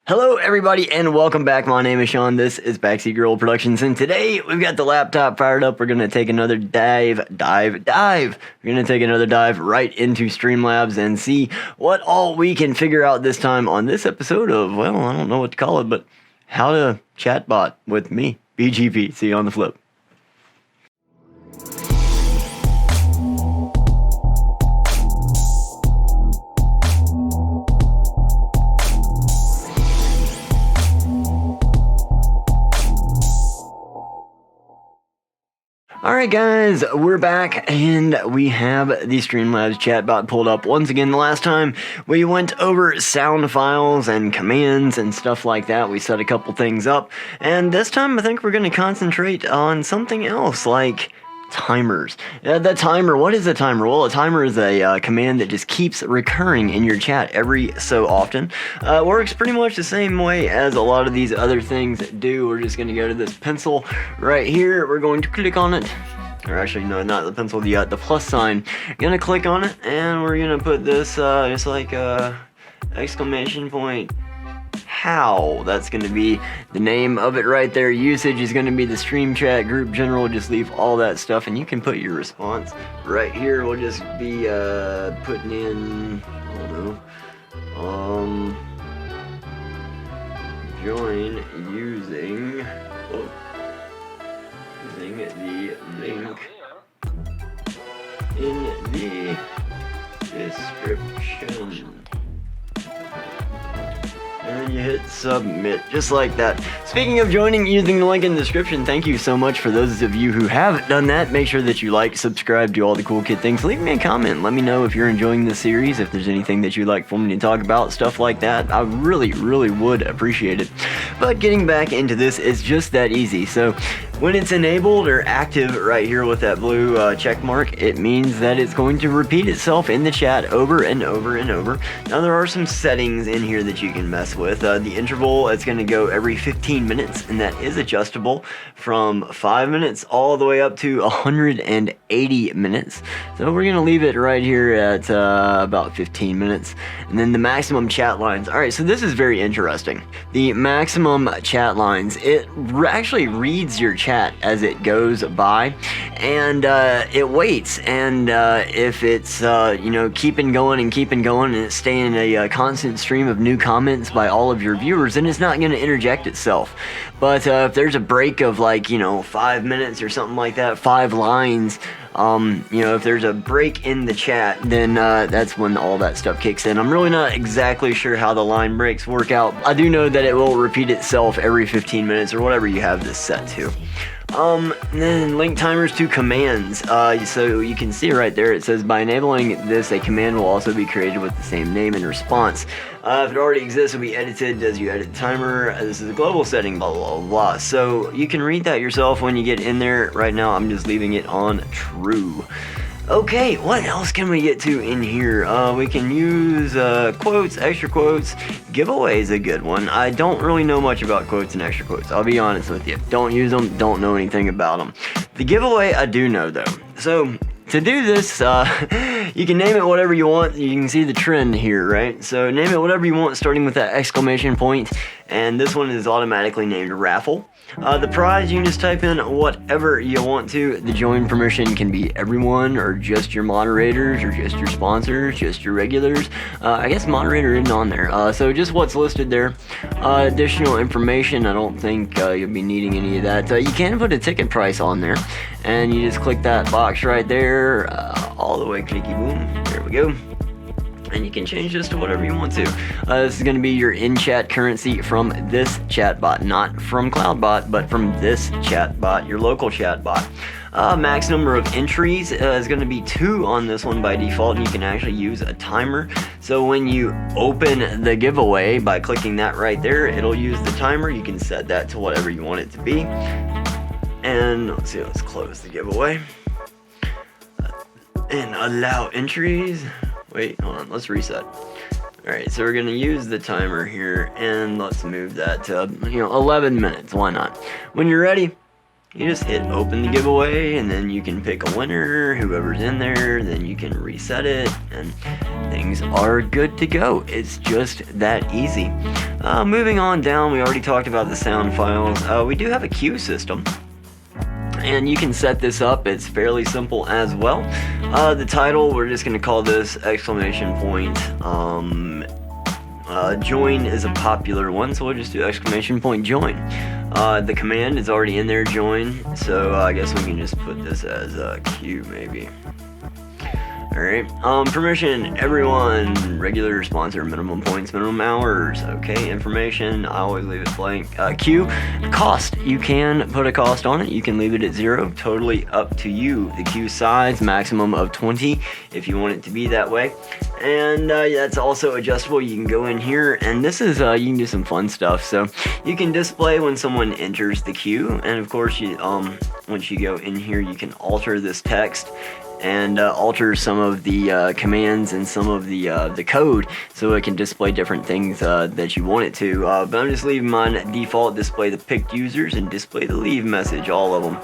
Hello everybody and welcome back. My name is Sean. This is Backseat Girl Productions and today we've got the laptop fired up. We're going to take another dive. We're going to take another dive right into Streamlabs and see what all we can figure out this time on this episode of, well, I don't know what to call it, but how to chatbot with me, BGP. See you on the flip. Alright guys, we're back and we have the Streamlabs Chatbot pulled up. Once again, the last time we went over sound files and commands and stuff like that. We set a couple things up, and this time I think we're going to concentrate on something else like timers. The timer, what is a timer? Well, a timer is a command that just keeps recurring in your chat every so often. Works pretty much the same way as a lot of these other things do. We're just going to go to this pencil right here. We're going to click on it. Or actually, no, not the pencil, the plus sign. Gonna click on it, and we're gonna put this, just like, exclamation point. How? That's going to be the name of it right there. Usage is going to be the stream chat group general. Just leave all that stuff and you can put your response right here. We'll just be putting in, I don't know, join using the link in the description. And you hit submit, just like that. Speaking of joining using the link in the description, thank you so much for those of you who have done that. Make sure that you like, subscribe, do all the cool kid things. Leave me a comment. Let me know if you're enjoying this series, if there's anything that you'd like for me to talk about, stuff like that. I really would appreciate it. But getting back into this is just that easy. So when it's enabled or active right here with that blue check mark, it means that it's going to repeat itself in the chat over and over and over. Now there are some settings in here that you can mess with. The interval, it's going to go every 15 minutes, and that is adjustable from 5 minutes all the way up to 180 minutes. So we're going to leave it right here at about 15 minutes. And then the maximum chat lines. All right, so this is very interesting. The maximum chat lines, it actually reads your chat as it goes by, and it waits, and if it's keeping going and it's staying a constant stream of new comments by all of your viewers, then it's not going to interject itself. But if there's a break of 5 minutes or something like that, 5 lines, if there's a break in the chat, then that's when all that stuff kicks in. I'm really not exactly sure how the line breaks work out. I do know that it will repeat itself every 15 minutes or whatever you have this set to. Then link timers to commands. So you can see right there, it says by enabling this, a command will also be created with the same name and response. If it already exists, it will be edited as you edit the timer. This is a global setting, blah, blah, blah, blah. So you can read that yourself when you get in there. Right now, I'm just leaving it on true. Okay, what else can we get to in here? We can use quotes, extra quotes. Giveaway is a good one. I don't really know much about quotes and extra quotes. I'll be honest with you. Don't use them, don't know anything about them. The giveaway I do know though. So to do this, you can name it whatever you want. You can see the trend here, right? So name it whatever you want, starting with that exclamation point. And this one is automatically named raffle. The prize, you can just type in whatever you want to. The join permission can be everyone, or just your moderators, or just your sponsors, just your regulars. I guess moderator isn't on there. So just what's listed there. Additional information, I don't think you'll be needing any of that. You can put a ticket price on there, and you just click that box right there, all the way clicky boom. There we go. And you can change this to whatever you want to. This is going to be your in-chat currency from this chatbot, not from CloudBot, but from this chatbot, your local chatbot. Max number of entries is going to be 2 on this one by default, and you can actually use a timer. So when you open the giveaway by clicking that right there, it'll use the timer. You can set that to whatever you want it to be. And let's see, let's close the giveaway. And allow entries. Wait, hold on, let's reset. Alright, so we're going to use the timer here, and let's move that to, 11 minutes, why not? When you're ready, you just hit open the giveaway, and then you can pick a winner, whoever's in there, then you can reset it, and things are good to go. It's just that easy. Moving on down, we already talked about the sound files. We do have a queue system, and you can set this up. It's fairly simple as well. The title, we're just going to call this exclamation point. Join is a popular one, so we'll just do exclamation point join. The command is already in there, join, so I guess we can just put this as a queue maybe. Alright, permission, everyone, regular sponsor, minimum points, minimum hours, okay, information, I always leave it blank. Queue, cost, you can put a cost on it, you can leave it at 0, totally up to you. The queue size, maximum of 20, if you want it to be that way. And that's also adjustable. You can go in here, and this is, you can do some fun stuff. So you can display when someone enters the queue, and of course, you once you go in here, you can alter this text and alter some of the commands and some of the code, so it can display different things that you want it to. But I'm just leaving mine default, display the picked users and display the leave message, all of them.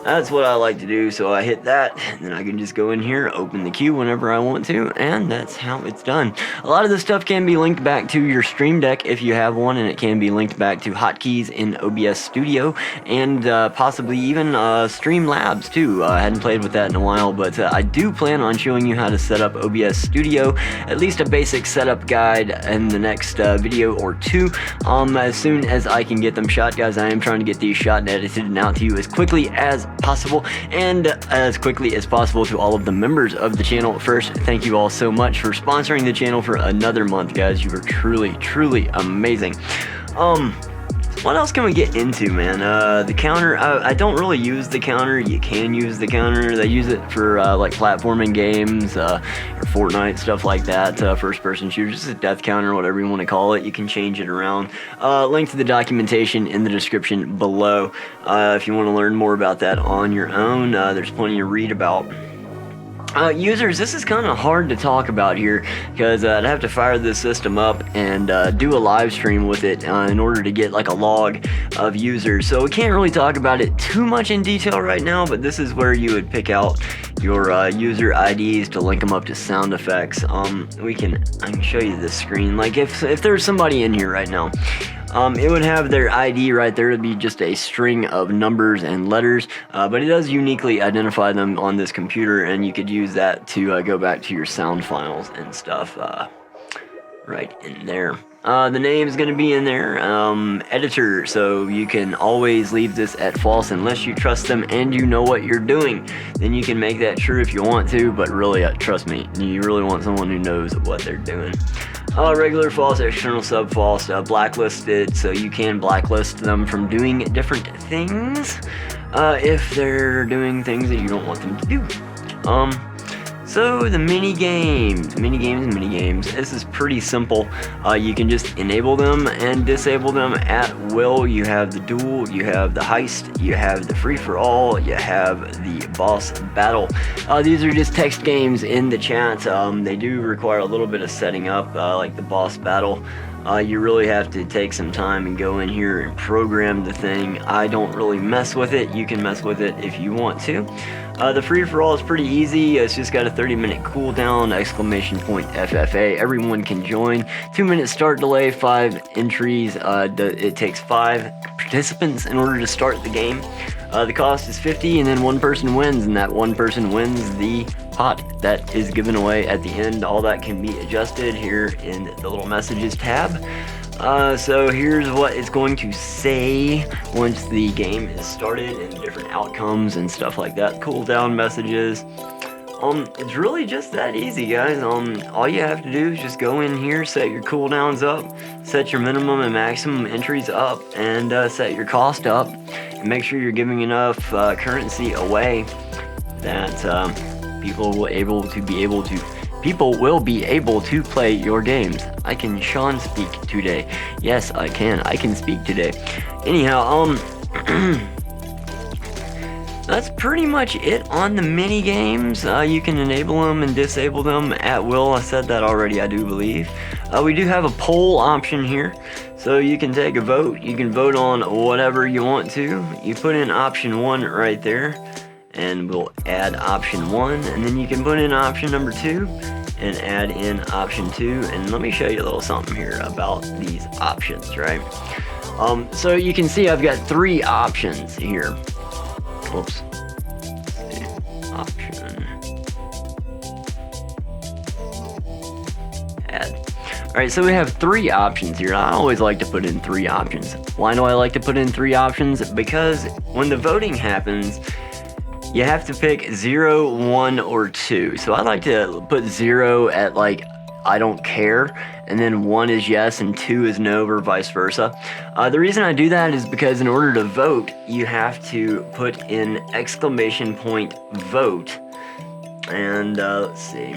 That's what I like to do, so I hit that, and then I can just go in here, open the queue whenever I want to, and that's how it's done. A lot of this stuff can be linked back to your Stream Deck if you have one, and it can be linked back to hotkeys in OBS Studio, and possibly even Streamlabs too. I hadn't played with that in a while, but I do plan on showing you how to set up OBS Studio, at least a basic setup guide in the next video or two, as soon as I can get them shot, guys. I am trying to get these shot and edited and out to you as quickly as possible, and as quickly as possible to all of the members of the channel. First, thank you all so much for sponsoring the channel for another month, guys. You are truly amazing. What else can we get into, man? The counter, I don't really use the counter. You can use the counter. They use it for like platforming games, or Fortnite, stuff like that, first person shooters, just a death counter, whatever you want to call it. You can change it around. Link to the documentation in the description below if you want to learn more about that on your own. There's plenty to read about. Users, this is kind of hard to talk about here, because I'd have to fire this system up and do a live stream with it in order to get like a log of users. So we can't really talk about it too much in detail right now, but this is where you would pick out your user IDs to link them up to sound effects. I can show you this screen. Like if there's somebody in here right now, it would have their ID right there. It'd be just a string of numbers and letters, but it does uniquely identify them on this computer, and you could use that to go back to your sound files and stuff right in there. The name is going to be in there. Editor, so you can always leave this at false unless you trust them and you know what you're doing. Then you can make that true if you want to, but really, trust me, you really want someone who knows what they're doing. Regular false, external sub false, blacklisted, so you can blacklist them from doing different things if they're doing things that you don't want them to do. So the mini games, this is pretty simple. You can just enable them and disable them at will. You have the duel, you have the heist, you have the free-for-all, you have the boss battle. These are just text games in the chat. They do require a little bit of setting up, like the boss battle. You really have to take some time and go in here and program the thing. I don't really mess with it. You can mess with it if you want to. The free-for-all is pretty easy. It's just got a 30-minute cooldown, exclamation point FFA. Everyone can join. 2-minute start delay, 5 entries. It takes 5 participants in order to start the game. The cost is 50, and then one person wins, and that one person wins the pot that is given away at the end. All that can be adjusted here in the little messages tab. So here's what it's going to say once the game is started, and different outcomes and stuff like that. Cooldown messages. It's really just that easy, guys. All you have to do is just go in here, set your cooldowns up, set your minimum and maximum entries up, and set your cost up, and make sure you're giving enough currency away that people will be able to play your games. I can Sean speak today. Yes, I can speak today. Anyhow, that's pretty much it on the mini games. You can enable them and disable them at will. I said that already, I do believe. We do have a poll option here, so you can take a vote. You can vote on whatever you want to. You put in option 1 right there, and we'll add option 1, and then you can put in option number 2 and add in option 2. And let me show you a little something here about these options, right? So you can see I've got 3 options here. Whoops. Option. Add. Alright, so we have 3 options here. I always like to put in 3 options. Why do I like to put in 3 options? Because when the voting happens, you have to pick 0, 1, or 2. So I like to put 0 at like I don't care, and then 1 is yes and 2 is no, or vice versa. The reason I do that is because in order to vote, you have to put in !vote. And let's see.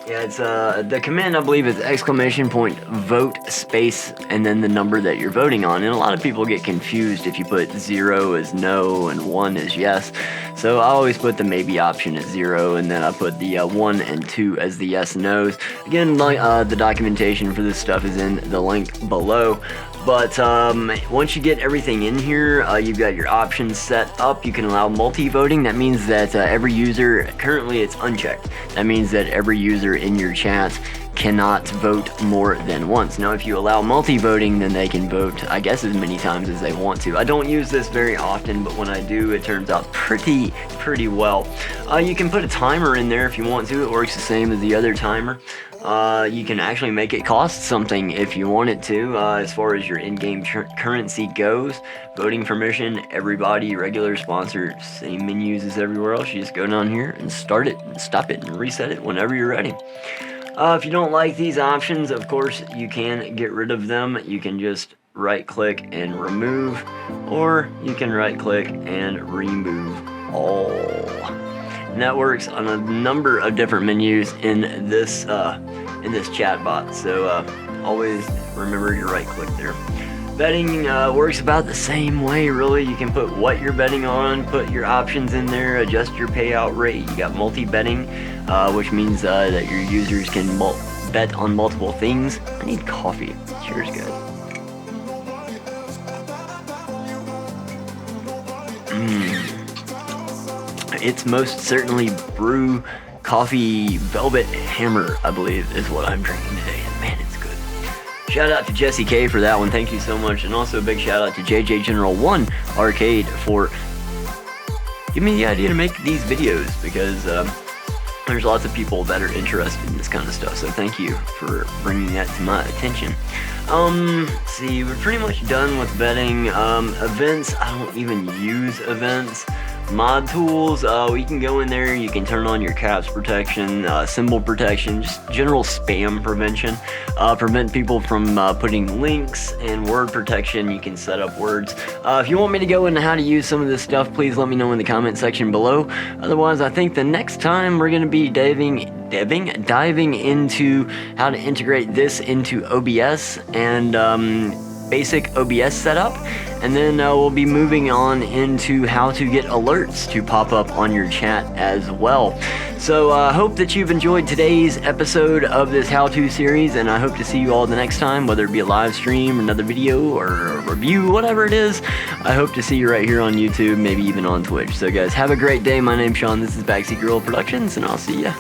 Yeah, it's the command I believe is !vote space and then the number that you're voting on. And a lot of people get confused if you put 0 as no and 1 as yes. So I always put the maybe option as 0, and then I put the 1 and 2 as the yes no's. Again, the documentation for this stuff is in the link below. But once you get everything in here, you've got your options set up. You can allow multi-voting. That means that every user, currently it's unchecked. That means that every user in your chat cannot vote more than once. Now, if you allow multi-voting, then they can vote, I guess, as many times as they want to. I don't use this very often, but when I do, it turns out pretty well. You can put a timer in there if you want to. It works the same as the other timer. You can actually make it cost something if you want it to, as far as your in-game currency goes. Voting permission, everybody, regular, sponsor, same menus as everywhere else. You just go down here and start it, and stop it, and reset it whenever you're ready. If you don't like these options, of course, you can get rid of them. You can just right-click and remove, or you can right-click and remove all. And that works on a number of different menus in this chatbot. So always remember your right-click there. Betting works about the same way, really. You can put what you're betting on, put your options in there, adjust your payout rate. You got multi-betting, which means that your users can bet on multiple things. I need coffee. Cheers, guys. It's most certainly brew coffee velvet hammer, I believe, is what I'm drinking today. And man, it's good. Shout out to Jesse K for that one. Thank you so much. And also a big shout out to JJ General 1 Arcade for giving me the idea to make these videos, because there's lots of people that are interested in this kind of stuff. So thank you for bringing that to my attention. Let's see, we're pretty much done with betting. Events, I don't even use events. Mod tools, we can go in there, you can turn on your caps protection, symbol protection, just general spam prevention, prevent people from putting links, and word protection. You can set up words. If you want me to go into how to use some of this stuff, please let me know in the comment section below. Otherwise, I think the next time we're going to be diving into how to integrate this into OBS and basic OBS setup, and then we'll be moving on into how to get alerts to pop up on your chat as well. So I hope that you've enjoyed today's episode of this how-to series, and I hope to see you all the next time, whether it be a live stream, another video, or a review, whatever it is. I hope to see you right here on YouTube, maybe even on Twitch. So guys, have a great day. My name's Sean, this is Backseat Girl Productions, and I'll see ya.